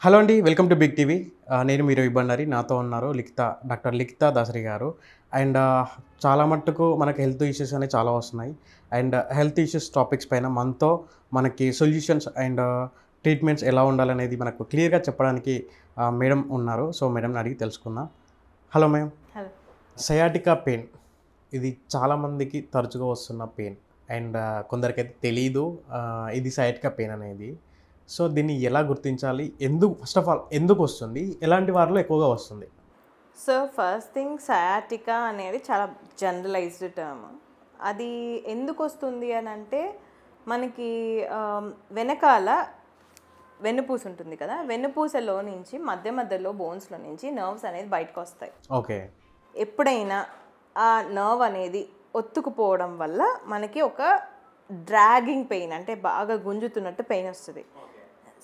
Hello అండి. Welcome to big TV. నేను మీ రవి బండారి. నాతో ఉన్నారు డాక్టర్ లిఖితా దాసరి గారు. అండ్ చాలా మట్టుకు మనకి హెల్త్ ఇష్యూస్ అనేవి చాలా వస్తున్నాయి. అండ్ హెల్త్ ఇష్యూస్ టాపిక్స్ పైన మనకి సొల్యూషన్స్ అండ్ ట్రీట్మెంట్స్ ఎలా ఉండాలనేది మనకు క్లియర్‌గా చెప్పడానికి మేడం ఉన్నారు. సో, మేడంని అడిగి తెలుసుకుందాం. Hello ma'am. Hello. Sciatica pain ఇది చాలామందికి తరచుగా వస్తున్న పెయిన్. అండ్ కొందరికైతే తెలీదు ఇది సయాటికా పెయిన్ అనేది. సో, దీన్ని ఎలా గుర్తించాలి? ఫస్ట్ ఆఫ్ ఆల్ ఎందుకొస్తుంది? ఎలాంటి వారిలో ఎక్కువగా వస్తుంది? సో ఫస్ట్ థింగ్ సయాటికా అనేది చాలా జనరలైజ్డ్ టర్మ్. అది ఎందుకు వస్తుంది అని అంటే మనకి వెనకాల వెన్నుపూస ఉంటుంది కదా, వెన్నుపూసలో నుంచి మధ్యలో బోన్స్లో నుంచి నర్వ్స్ అనేది బయటకు వస్తాయి. ఓకే. ఎప్పుడైనా ఆ నర్వ్ అనేది ఒత్తుకుపోవడం వల్ల మనకి ఒక డ్రాగింగ్ పెయిన్, అంటే బాగా గుంజుతున్నట్టు పెయిన్ వస్తుంది.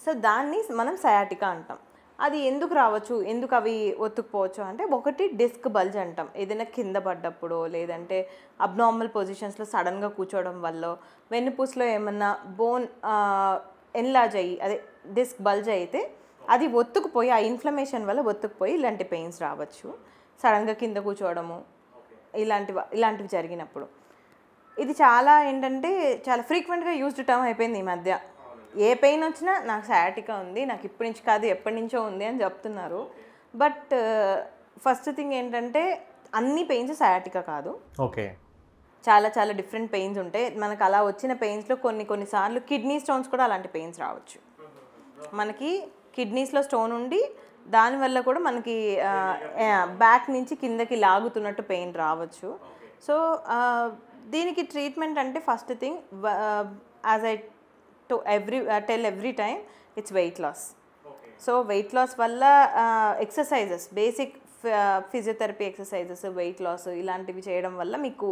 సో దాన్ని మనం సయాటికా అంటాం. అది ఎందుకు రావచ్చు, ఎందుకు అవి ఒత్తుకుపోవచ్చు అంటే, ఒకటి డిస్క్ బల్జ్ అంటాం. ఏదైనా కింద పడ్డప్పుడు, లేదంటే అబ్నార్మల్ పొజిషన్స్లో సడన్గా కూర్చోవడం వల్ల, వెన్నుపూసలో ఏమన్నా బోన్ ఎన్లార్జ్ అయ్యి, అదే డిస్క్ బల్జ్ అయితే అది ఒత్తుకుపోయి, ఆ ఇన్ఫ్లమేషన్ వల్ల ఒత్తుకుపోయి ఇలాంటి పెయిన్స్ రావచ్చు. సడన్గా కింద కూర్చోవడము, ఇలాంటివి జరిగినప్పుడు. ఇది చాలా ఏంటంటే చాలా ఫ్రీక్వెంట్గా యూజ్డ్ టర్మ్ అయిపోయింది ఈ మధ్య. ఏ పెయిన్ వచ్చినా నాకు సయాటికా ఉంది, నాకు ఇప్పటి నుంచి కాదు ఎప్పటి నుంచో ఉంది అని చెప్తున్నారు. బట్ ఫస్ట్ థింగ్ ఏంటంటే, అన్ని పెయిన్స్ సయాటికా కాదు. ఓకే. చాలా చాలా డిఫరెంట్ పెయిన్స్ ఉంటాయి. మనకు అలా వచ్చిన పెయిన్స్లో కొన్నిసార్లు కిడ్నీ స్టోన్స్ కూడా అలాంటి పెయిన్స్ రావచ్చు. మనకి కిడ్నీస్లో స్టోన్ ఉండి దానివల్ల కూడా మనకి బ్యాక్ నుంచి కిందకి లాగుతున్నట్టు పెయిన్ రావచ్చు. సో దీనికి ట్రీట్మెంట్ అంటే first thing, as I tell every time, it's weight loss. So weight loss వల్ల exercises, basic physiotherapy exercises, weight loss ఇలాంటివి చేయడం వల్ల మీకు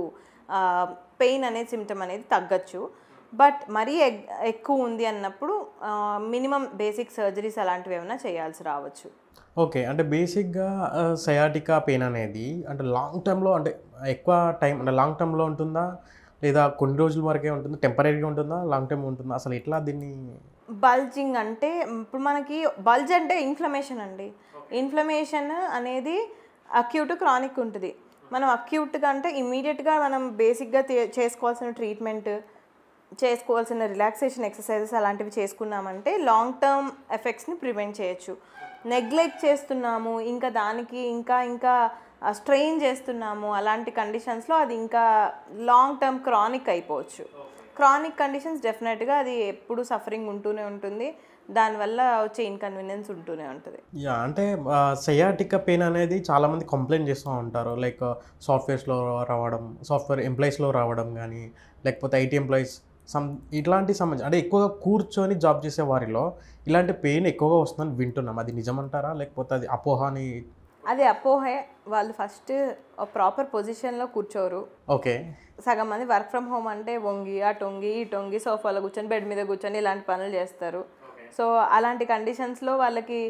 పెయిన్ అనేది సిమ్టమ్ అనేది తగ్గచ్చు. బట్ మరీ ఎక్కువ ఉంది అన్నప్పుడు మినిమం బేసిక్ సర్జరీస్ అలాంటివి ఏమైనా చేయాల్సి రావచ్చు. ఓకే. అంటే బేసిక్‌గా సయాటికా పెయిన్ అనేది అంటే లాంగ్ టర్మ్‌లో, అంటే ఎక్కువ టైం అంటే లాంగ్ టర్మ్‌లో ఉంటుందా? లేదా కొన్ని రోజుల వరకే ఉంటుందా? టెంపరరీగా ఉంటుందా? లాంగ్ టర్మ్ ఉంటుందా? అసలు ఎట్లా దీన్ని? బల్జింగ్ అంటే, ఇప్పుడు మనకి బల్జ్ అంటే ఇన్ఫ్లమేషన్ అండి. ఇన్ఫ్లమేషన్ అనేది అక్యూట్, క్రానిక్ ఉంటుంది. మనం అక్యూట్గా అంటే ఇమీడియట్గా మనం బేసిక్గా చేసుకోవాల్సిన ట్రీట్మెంట్, చేసుకోవాల్సిన రిలాక్సేషన్ ఎక్సర్సైజెస్ అలాంటివి చేసుకున్నామంటే లాంగ్ టర్మ్ ఎఫెక్ట్స్ని ప్రివెంట్ చేయొచ్చు. నెగ్లెక్ట్ చేస్తున్నాము, ఇంకా దానికి ఇంకా స్ట్రెయిన్ చేస్తున్నాము, అలాంటి కండిషన్స్లో అది ఇంకా లాంగ్ టర్మ్ క్రానిక్ అయిపోవచ్చు. క్రానిక్ కండిషన్స్ డెఫినెట్గా అది ఎప్పుడు సఫరింగ్ ఉంటూనే ఉంటుంది, దానివల్ల వచ్చే ఇన్కన్వీనియన్స్ ఉంటూనే ఉంటుంది. అంటే సయాటికా పెయిన్ అనేది చాలామంది కంప్లెయింట్ చేస్తూ ఉంటారు. లైక్ సాఫ్ట్‌వేర్ ఎంప్లాయీస్‌లో రావడం గానీ, లేకపోతే ఐటీ ఎంప్లాయీస్ ఇట్లాంటి సంబంధించి అంటే ఎక్కువగా కూర్చొని జాబ్ చేసే వారిలో ఇలాంటి పెయిన్ ఎక్కువగా వస్తుందని వింటున్నాం. అది నిజమంటారా? లేకపోతే అది అపోహ అని? అది అపోహే. వాళ్ళు ఫస్ట్ ప్రాపర్ పొజిషన్లో కూర్చోరు. ఓకే. సగం మంది వర్క్ ఫ్రమ్ హోమ్ అంటే వంగి, అటు వంగి, ఇటు వంగి, సోఫాలో కూర్చొని, బెడ్ మీద కూర్చొని ఇలాంటి పనులు చేస్తారు. సో అలాంటి కండిషన్స్లో వాళ్ళకి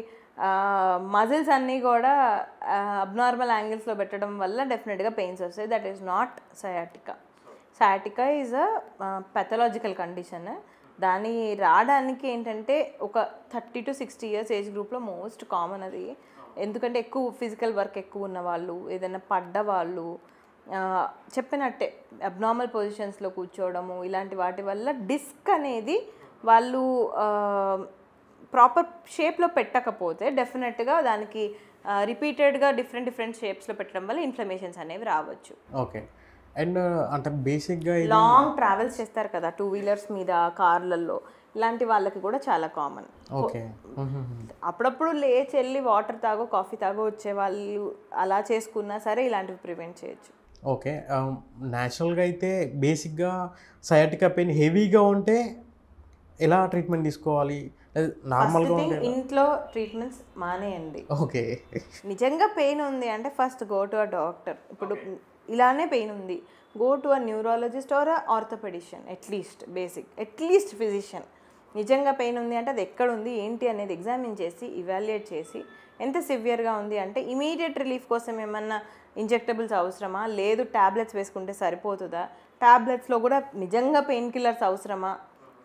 మజిల్స్ అన్నీ కూడా అబ్నార్మల్ యాంగిల్స్లో పెట్టడం వల్ల డెఫినెట్గా పెయిన్స్ వస్తాయి. That is not sciatica. Sciatica is a pathological condition. దాని రావడానికి ఏంటంటే ఒక 30 to 60 years ఏజ్ గ్రూప్లో మోస్ట్ కామన్ అది. ఎందుకంటే ఎక్కువ ఫిజికల్ వర్క్ ఎక్కువ ఉన్న వాళ్ళు, ఏదైనా పడ్డవాళ్ళు, చెప్పినట్టే అబ్నార్మల్ పొజిషన్స్లో కూర్చోవడము, ఇలాంటి వాటి వల్ల డిస్క్ అనేది వాళ్ళు ప్రాపర్ షేప్లో పెట్టకపోతే డెఫినెట్గా దానికి రిపీటెడ్గా డిఫరెంట్ షేప్స్లో పెట్టడం వల్ల ఇన్ఫ్లమేషన్స్ అనేవి రావచ్చు. ఓకే. అండ్ అంటే బేసిక్‌గా లాంగ్ ట్రావెల్స్ చేస్తారు కదా, 2 వీలర్స్ మీద, కార్లలో, ఇలాంటి వాళ్ళకి కూడా చాలా కామన్. ఓకే. అప్పుడప్పుడు లేచి వెళ్ళి వాటర్ తాగో, కాఫీ తాగో వచ్చే వాళ్ళు అలా చేసుకున్నా సరే ఇలాంటివి ప్రివెంట్ చేయొచ్చు. ఓకే. నేచురల్‌గా అయితే బేసిక్‌గా సయాటికా పెయిన్ హెవీగా ఉంటే ఎలా ట్రీట్మెంట్ తీసుకోవాలి? నార్మల్‌గా ఉంటే ఇంట్లో ట్రీట్మెంట్స్ మానేయండి. ఓకే. నిజంగా పెయిన్ ఉంది అంటే first go to a doctor. ఇప్పుడు ఇలానే పెయిన్ ఉంది, go to a neurologist or orthopaedician, at least physician. నిజంగా పెయిన్ ఉంది అంటే అది ఎక్కడ ఉంది ఏంటి అనేది ఎగ్జామిన్ చేసి, ఇవాల్యుయేట్ చేసి, ఎంత సివియర్గా ఉంది అంటే ఇమీడియట్ రిలీఫ్ కోసం ఏమన్నా ఇంజెక్టబుల్స్ అవసరమా, లేదు ట్యాబ్లెట్స్ వేసుకుంటే సరిపోతుందా, ట్యాబ్లెట్స్లో కూడా నిజంగా పెయిన్ కిల్లర్స్ అవసరమా,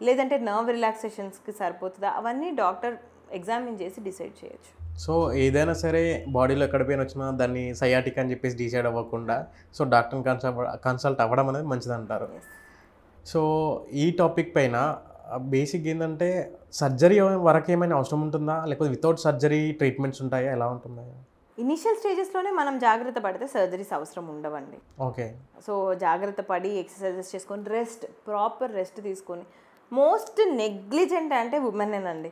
లేదంటే నర్వ్ రిలాక్సేషన్స్కి సరిపోతుందా, అవన్నీ డాక్టర్ ఎగ్జామిన్ చేసి డిసైడ్ చేయొచ్చు. సో ఏదైనా సరే బాడీలో ఎక్కడ పెయిన్ వచ్చినా దాన్ని సయాటిక్ అని చెప్పేసి డిసైడ్ అవ్వకుండా సో డాక్టర్ని కన్సల్ట్ అవ్వడం అనేది మంచిది అంటారు. సో ఈ టాపిక్ పైన బేసిక్ ఏంటంటే సర్జరీ వరకు ఏమైనా అవసరం ఉంటుందా, లేకపోతే వితౌట్ సర్జరీ ట్రీట్మెంట్స్ ఉంటాయా, ఎలా ఉంటుందా? ఇనిషియల్ స్టేజెస్లోనే మనం జాగ్రత్త పడితే సర్జరీస్ అవసరం ఉండవండి. ఓకే. సో జాగ్రత్త పడి ఎక్సర్సైజెస్ చేసుకొని ప్రాపర్ రెస్ట్ తీసుకొని, మోస్ట్ నెగ్లిజెంట్ అంటే ఉమెనేనండి.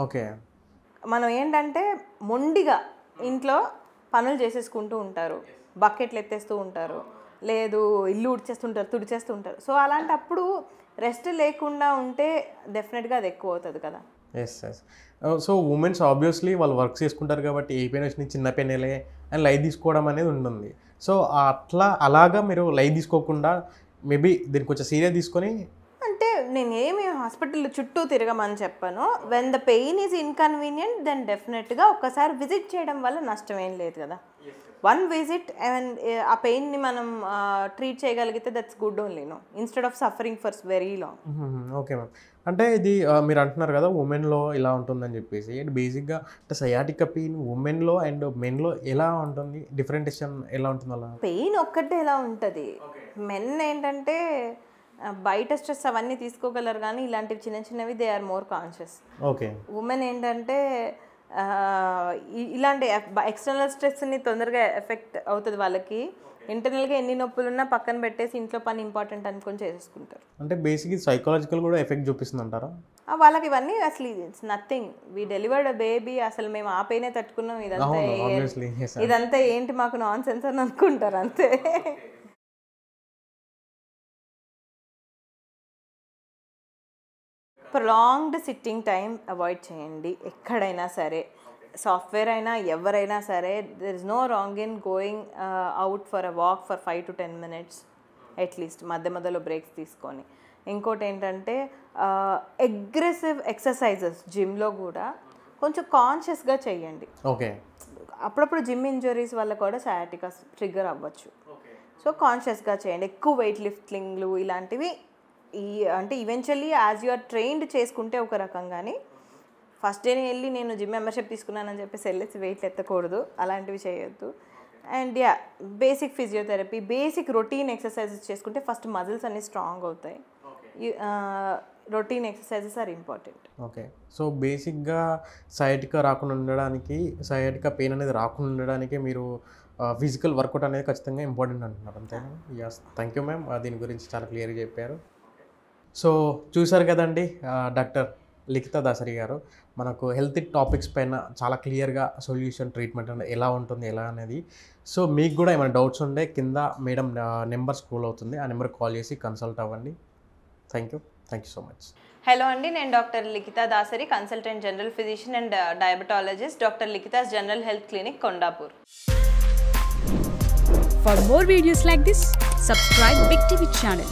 ఓకే. మనం ఏంటంటే మొండిగా ఇంట్లో పనులు చేసేసుకుంటూ ఉంటారు, బకెట్లు ఎత్తేస్తూ ఉంటారు, లేదు ఇల్లు ఉడిచేస్తుంటారు, తుడిచేస్తుంటారు. సో అలాంటప్పుడు రెస్ట్ లేకుండా ఉంటే డెఫినెట్గా అది ఎక్కువ అవుతుంది కదా. ఎస్. సో ఉమెన్స్ ఆబ్వియస్లీ వాళ్ళు వర్క్ చేసుకుంటారు కాబట్టి ఏ పెయిన్ వచ్చినా చిన్న పెయిన్లే అని లైట్ తీసుకోవడం అనేది ఉంటుంది. సో అలాగా మీరు లైట్ తీసుకోకుండా మేబీ దీన్ని కొంచెం సీరియస్ తీసుకొని, అంటే నేను ఏమి హాస్పిటల్ చుట్టూ తిరగమని చెప్పాను. When the pain is inconvenient then డెఫినెట్గా ఒక్కసారి విజిట్ చేయడం వల్ల నష్టం ఏం లేదు కదా. వన్ విజిట్ అండ్ ఆ పెయిన్ని మనం ట్రీట్ చేయగలిగితే that's good only, no, instead of suffering for very long. Okay ma'am. అంటే ఇది మీరు అంటున్నారు కదా ఉమెన్లో ఇలా ఉంటుందని చెప్పేసి, బేసిక్గా అంటే సయాటికా పెయిన్ ఉమెన్లో అండ్ మెన్లో ఎలా ఉంటుంది, డిఫరెంటేషన్ ఎలా ఉంటుంది? అలా పెయిన్ ఒక్కటే ఎలా ఉంటుంది. మెన్ ఏంటంటే బయట స్ట్రెస్ అవన్నీ తీసుకోగలరు, కానీ ఇలాంటివి చిన్న చిన్నవి they are more conscious. Okay. Women ఏంటంటే ఇలాంటి ఎక్స్టర్నల్ స్ట్రెస్ని తొందరగా ఎఫెక్ట్ అవుతుంది వాళ్ళకి. ఇంటర్నల్గా ఎన్ని నొప్పులు ఉన్నా పక్కన పెట్టేసి ఇంట్లో పని ఇంపార్టెంట్ అనుకొని చేసేసుకుంటారు. అంటే బేసిక్ బైకలాజికల్ కూడా ఎఫెక్ట్ చూపిస్తుంది అంటారా? వాళ్ళకి ఇవన్నీ అసలు it's nothing. We delivered a baby, అసలు మేము ఆ పెయినే తట్టుకున్నాం, ఇదంతా ఏంటి మాకు నాన్ సెన్స్ అని అనుకుంటారు అంతే. ప్రొలాంగ్డ్ సిట్టింగ్ టైం అవాయిడ్ చేయండి ఎక్కడైనా సరే. సాఫ్ట్వేర్ అయినా ఎవరైనా సరే, there is no wrong in going out for a walk for 5 to 10 minutes at least, మధ్యలో బ్రేక్స్ తీసుకొని. ఇంకోటి ఏంటంటే అగ్రెసివ్ ఎక్సర్సైజెస్ జిమ్లో కూడా కొంచెం కాన్షియస్గా చేయండి. ఓకే. అప్పుడప్పుడు జిమ్ ఇంజరీస్ వల్ల కూడా సయాటికా ట్రిగ్గర్ అవ్వచ్చు. సో కాన్షియస్గా చేయండి. ఎక్కువ వెయిట్ లిఫ్టింగ్లు ఇలాంటివి అంటే eventually as you are trained చేసుకుంటే ఒక రకంగాని, ఫస్ట్ డేనే వెళ్ళి నేను జిమ్ మెంబర్షిప్ తీసుకున్నానని చెప్పేసి వెళ్ళేసి వెయిట్లు ఎత్తకూడదు, అలాంటివి చేయొద్దు. And basic physiotherapy, basic routine exercises చేసుకుంటే ఫస్ట్ మజిల్స్ అన్నీ స్ట్రాంగ్ అవుతాయి. Routine exercises are important. Okay. So బేసిక్గా సయాటికా రాకుండా ఉండడానికి, సయాటికా పెయిన్ అనేది రాకుండా ఉండడానికి మీరు ఫిజికల్ వర్కౌట్ అనేది ఖచ్చితంగా ఇంపార్టెంట్ అంటున్నారు, అంతేనా? Yes, thank you ma'am. దీని గురించి చాలా క్లియర్గా చెప్పారు. సో చూసారు కదండి, డాక్టర్ లిఖితా దాసరి గారు మనకు హెల్త్ టాపిక్స్ పైన చాలా క్లియర్గా సొల్యూషన్, ట్రీట్మెంట్ అనేది ఎలా ఉంటుంది, ఎలా అనేది. సో మీకు కూడా ఏమైనా డౌట్స్ ఉంటే కింద మేడం నెంబర్ స్క్రోల్ అవుతుంది, ఆ నెంబర్కి కాల్ చేసి కన్సల్ట్ అవ్వండి. Thank you so much. Hello అండి, నేను doctor Likhita Dasari, consultant general physician and diabetologist, doctor Likhita's general health clinic, Kondapur. For more videos like this, subscribe Big TV channel.